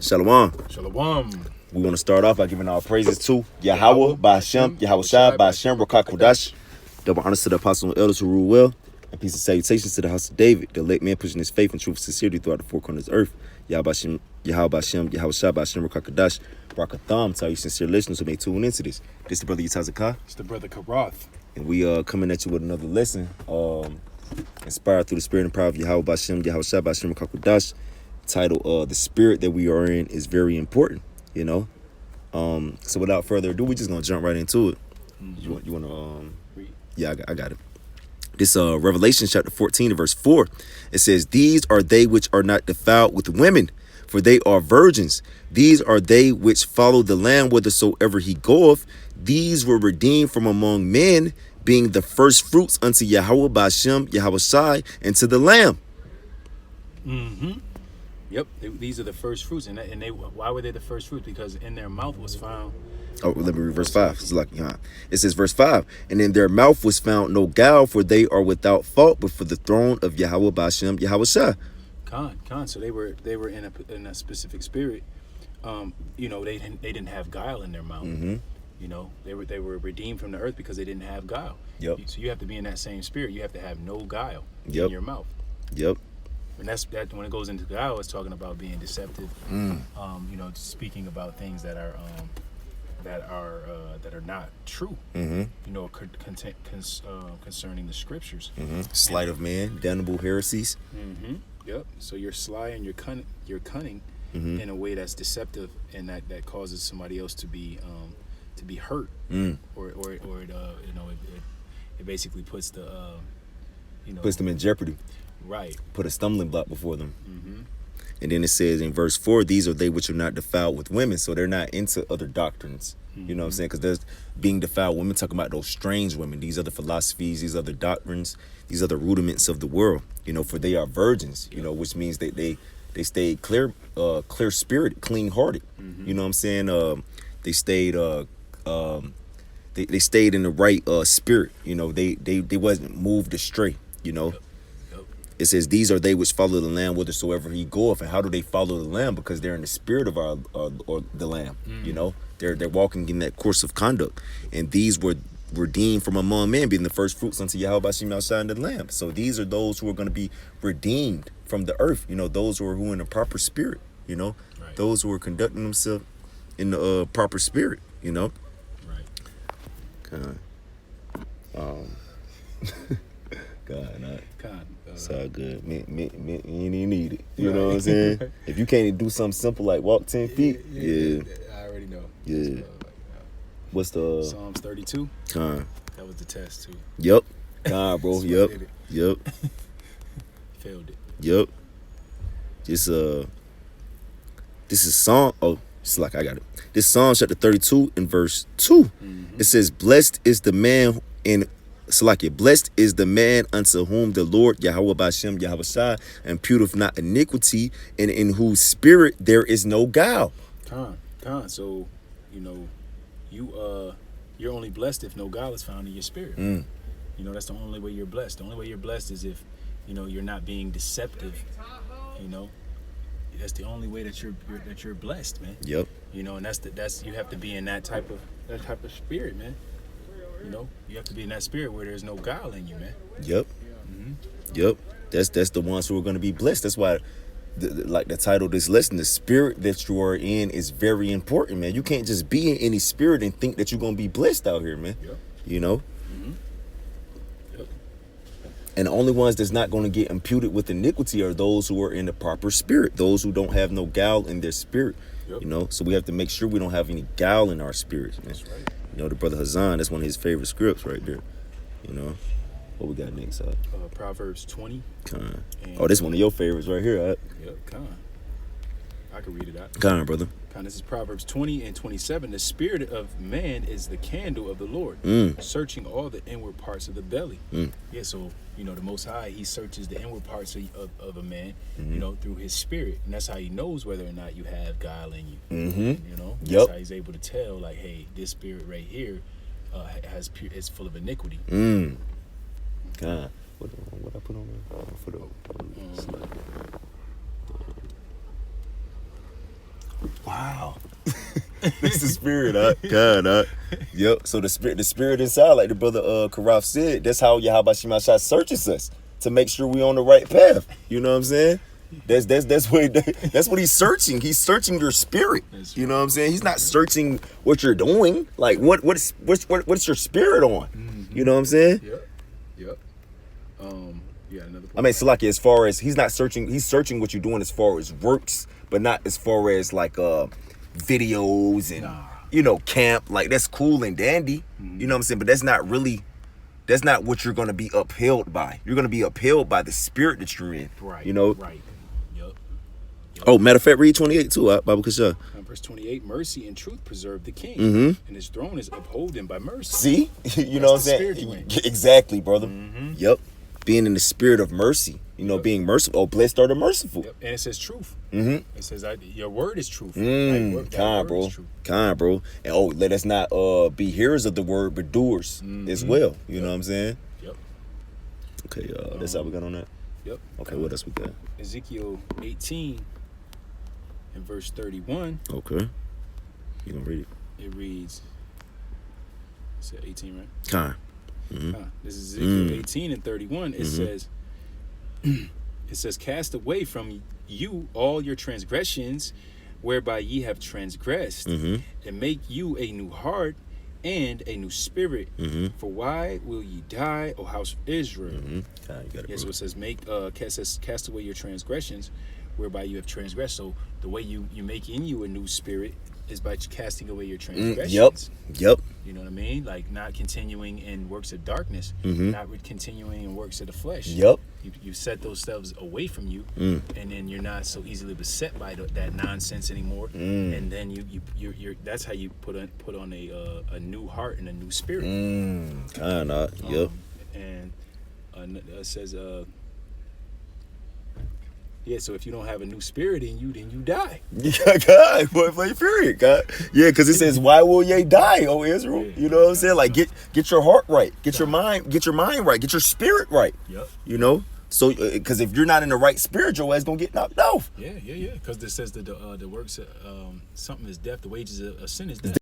Shalom. Shalom. We want to start off by giving our praises to Yahweh, Ba'Shem, Yahweh Shai, Ba'Shem, Rakah Kodash. Double honors to the apostles and elders who rule well. And peace and salutations to the house of David, the elect man pushing his faith and truth and sincerity throughout the four corners of the earth. Yahweh Ba'Shem, Yahweh Shai, Ba'Shem, Rakah Kodash. Barakatham to all you sincere listeners who may tune into this. This is the brother Yitazakah. It's the brother Karath. And we coming at you with another lesson. Inspired through the spirit and power of Yahweh Ba'Shem, Yahweh Shai, Ba'Shem, Rakah Kodash. Title, the spirit that we are in is very important, you know. So without further ado, we just gonna jump right into it. Mm-hmm. You wanna yeah, I got it. This Revelation chapter 14 verse 4. It says, "These are they which are not defiled with women, for they are virgins. These are they which follow the Lamb whithersoever he goeth. These were redeemed from among men, being the first fruits unto Yahweh Ba'Shem, Yahweh Shai, and to the Lamb." Mm-hmm. Yep, these are the first fruits, and they why were they the first fruits? Because in their mouth was found. Oh, let me read verse 5. It's like, it says verse 5, "And in their mouth was found no guile, for they are without fault before the throne of Yahweh Ba'Shem, Yahweh Shai." Con. So they were in a specific spirit. You know, they didn't have guile in their mouth. Mm-hmm. You know, they were redeemed from the earth because they didn't have guile. Yep. So you have to be in that same spirit. You have to have no guile Yep. in your mouth. Yep. And that when it goes into guile, it's talking about being deceptive. You know, speaking about things that are not true. Mm-hmm. You know, concerning the scriptures. Mm-hmm. Sleight of man, damnable heresies. Mm-hmm. Yep. So you're sly and you're cunning Mm-hmm. in a way that's deceptive, and that causes somebody else to be hurt, or it you know it basically puts the Puts them in jeopardy. right. Put a stumbling block before them. Mm-hmm. And then it says in verse 4, "These are they which are not defiled with women." So they're not into other doctrines. Mm-hmm. You know what I'm saying? Because there's being defiled women, talking about those strange women, these other philosophies, these other doctrines, these other rudiments of the world. You know, for they are virgins, you know, which means they stayed clear spirited, clean hearted. Mm-hmm. You know what I'm saying? They stayed they stayed in the right spirit. You know, they wasn't moved astray, you know. Yep. It says, "These are they which follow the Lamb whithersoever he goeth." And how do they follow the Lamb? Because they're in the spirit of our or the Lamb. You know, they're walking in that course of conduct. And these were redeemed from among men, being the first fruits unto Yahweh Ba'Shem, Yahweh Shai, and the Lamb. So these are those who are going to be redeemed from the earth. You know, those who are in the proper spirit. You know, Right. those who are conducting themselves in the proper spirit. You know. Right. God, Con. it's all good. Me, you ain't even need it. You know what I'm saying? If you can't do something simple like walk 10 feet, yeah. I already know. Yeah. What's the Psalms 32. Con? That was the test too. Yep. Con, bro. That's what Yep. did it. Yep. Failed it. Yep. This is Psalm. Oh, it's like I got it. This Psalm chapter 32 in verse 2. Mm-hmm. It says, "Blessed is the man blessed is the man unto whom the Lord Yahweh Ba'Shem, Yahweh Shai, imputeth not iniquity, and in whose spirit there is no guile." Con. So, you know, you're only blessed if no guile is found in your spirit. Mm. You know, that's the only way you're blessed. The only way you're blessed is if, you know, you're not being deceptive. You know, that's the only way that you're blessed, man. Yep. You know, and that's you have to be in that type of spirit, man. You know, you have to be in that spirit where there's no guile in you, man. Yep. Mm-hmm. Yep. That's the ones who are going to be blessed. That's why, like the title of this lesson, the spirit that you are in is very important, man. You can't just be in any spirit and think that you're going to be blessed out here, man. Yep. You know? Mm-hmm. Yep. And the only ones that's not going to get imputed with iniquity are those who are in the proper spirit, those who don't have no guile in their spirit. Yep. You know? So we have to make sure we don't have any guile in our spirits, man. That's right. You know, the brother Hazan, that's one of his favorite scripts right there. You know? What we got next? Proverbs 20. Con. Oh, this one of your favorites right here. Yep, con. I can read it out. Con, brother. Con, this is Proverbs 20 and 27. "The spirit of man is the candle of the Lord, searching all the inward parts of the belly." Yeah, so, you know, the Most High, he searches the inward parts of a man, you know, through his spirit. And that's how he knows whether or not you have guile in you. Mm-hmm. You know? Yep. That's how he's able to tell, like, hey, this spirit right here is full of iniquity. God, what I put on there for the Wow. It's the spirit, God, Yep. So the spirit inside, like the brother Karaf said, that's how Yahweh Shemashah searches us to make sure we on the right path. You know what I'm saying? That's what he's searching. He's searching your spirit. You know what I'm saying? He's not searching what you're doing. Like what's your spirit on? Mm-hmm. You know what I'm saying? Yep. Yeah, another point. I mean, Salaki, as far as he's not searching, he's searching what you're doing as far as works, but not as far as like videos and camp. Like that's cool and dandy. You know what I'm saying? But that's not what you're gonna be upheld by. You're gonna be upheld by the spirit that you're in. Right. You know? Right. Yep. Oh, matter of fact, read 28 too, Bible Kasha. Verse 28, mercy and truth preserve the king, Mm-hmm. and his throne is upholden by mercy. See? You know what I'm saying? Exactly, brother. Yep. Being in the spirit of mercy. You know, being merciful. Oh, blessed are the merciful. Yep. And it says truth. Mm-hmm. It says your word is truth. Kind, bro. And let us not be hearers of the word, but doers as well. You know what I'm saying? Yep. Okay, that's how we got on that. Yep. Okay, what else we got? Ezekiel 18 and verse 31. Okay. You gonna read it? It reads, it's 18, right? Kind. This is Ezekiel 18 and 31. It says, cast away from you all your transgressions, whereby ye have transgressed, and make you a new heart and a new spirit. For why will ye die, O house of Israel? You got it, So it says, cast away your transgressions, whereby you have transgressed. So the way you make in you a new spirit is by casting away your transgressions. Yep. You know what I mean? Like not continuing in works of darkness, not continuing in works of the flesh. Yep. You set those stuff away from you, and then you're not so easily beset by that nonsense anymore. And then you're that's how you put on a new heart and a new spirit. Kinda. Yep. And it says so if you don't have a new spirit in you, then you die. Yeah, God, boy, play period, God. Yeah, because it says, "Why will ye die, O Israel?" You know what I'm saying? Like, get your heart right, get your mind right, get your spirit right. Yep. You know, so because if you're not in the right spirit, your ass gonna get knocked off. Yeah. Because it says that the works something is death. The wages of sin is death.